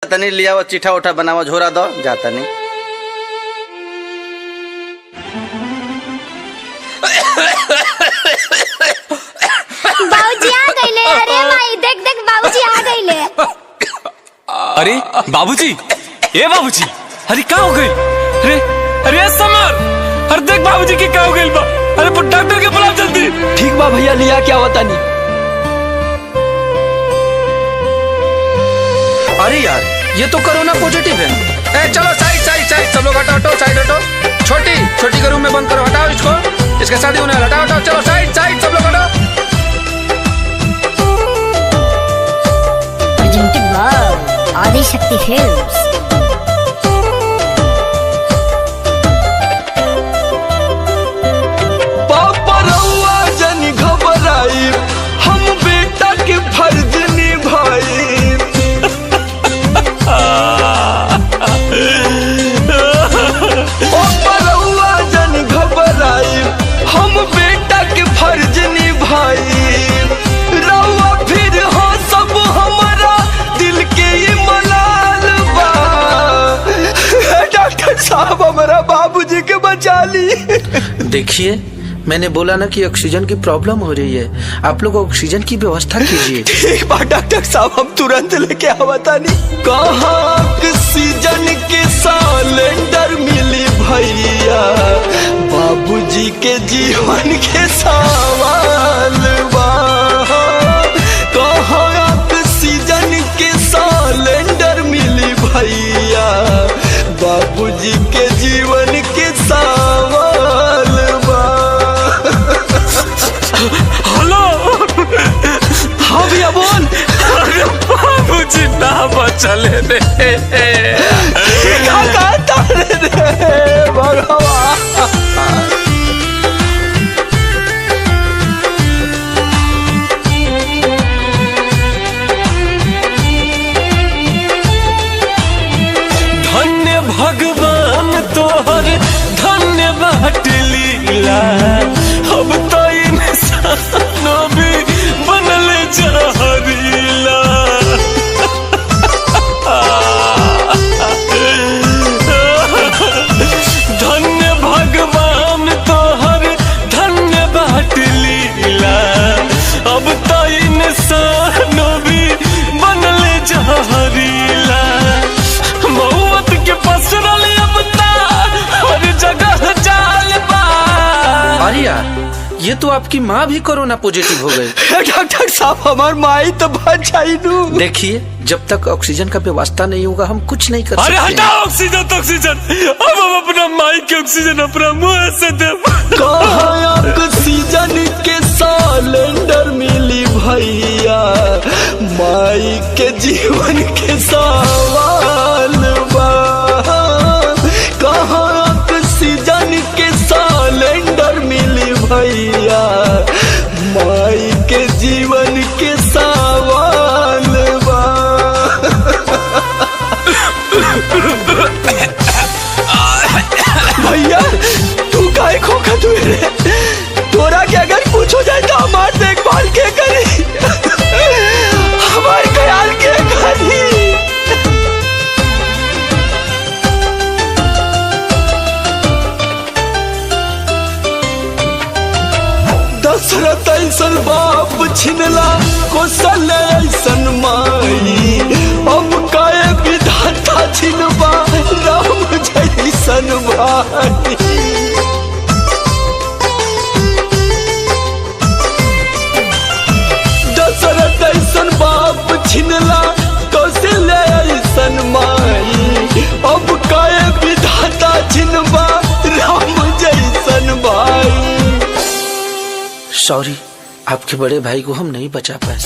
तनी लिया वो चिठा उठा बनावा झोरा दो जाता नहीं। बाबूजी आ गइले। अरे माई देख देख बाबूजी आ गइले। अरे बाबूजी, ए बाबूजी, अरे क्या हो गई? अरे अरे समर, अरे देख बाबूजी की क्या हो गई बा? अरे डॉक्टर के बुलाओ जल्दी। ठीक बा भैया, लिया क्या होता नहीं। अरे यार ये तो कोरोना पॉजिटिव है। ए चलो साइड साइड साइड, सब लोग हटो हटो, साइड हटो। छोटी छोटी के रूम में बंद करो, हटाओ इसको, इसके शादी होने वाला, हटाओ हटाओ, चलो साइड साइड सब लोग हटो। Presented by Adishakti films. पापा रउआ जनी घबराई, हम बेटा के फर्ज निभाई। पापा रउआ जनी घबराई, हम बेटा के फर्ज निभाई। रउआ फिर हो सब हमारा दिल के ये मलाल बा। डॉक्टर साहब हमारा बाबूजी के बचा ली। देखिए मैंने बोला ना कि ऑक्सीजन की प्रॉब्लम हो रही है, आप लोग ऑक्सीजन की व्यवस्था कीजिए। ठीक बात डॉक्टर साहब, हम तुरंत लेके आवता नहीं। कहाँ ऑक्सीजन के सिलेंडर मिली भैया, बाबूजी के जीवन के सवाल बा। कहाँ ऑक्सीजन के सिलेंडर मिली भैया, बाबूजी के जीवन के सवाल बा। हेलो, हाँ भैया बोल। अरे बाबूजी ना बचले रे। क्या कहता रे भगवान। धन्य भगवान तोहर धन्य बाट लीला, अब तो इंसानो भी बनल जहरीला। धन्य भगवान तोहर धन्य बाट लीला, अब तो इंसानो भी बनल जहरीला। मौत के पसरल अब ता हर जगह जाल बा। अरे यार ये तो आपकी माँ भी कोरोना पॉजिटिव हो गई। डॉक्टर साहब हमार माई तो बचाई नू। देखिए जब तक ऑक्सीजन का व्यवस्था नहीं होगा हम कुछ नहीं कर अरे सकते। हटाओ ऑक्सीजन तो ऑक्सीजन, अब हम अपना माई के ऑक्सीजन अपना मुंह से दे। कहाँ ऑक्सीजन के सिलेंडर मिली भैया, माई के जीवन के सवाल बा। कहाँ ऑक्सीजन के सिलेंडर मिली भैया, माई के जीवन के सवाल बा। भैया तू काहे खोखा तू रे? तोरा के अगर पूछो जाए तो हमार देखभाल के करी, हमार ख्याल के करी। दशरथ ऐसन बाप छिनला, कौशल्या ऐसन माई, अब काहे विधाता छिनबा राम जैसन भाई। दशरथ ऐसन बाप छिनला, कौशल्या ऐसन माई, अब काहे विधाता छिनबा राम जैसन भाई। सॉरी आपके बड़े भाई को हम नहीं बचा पाए।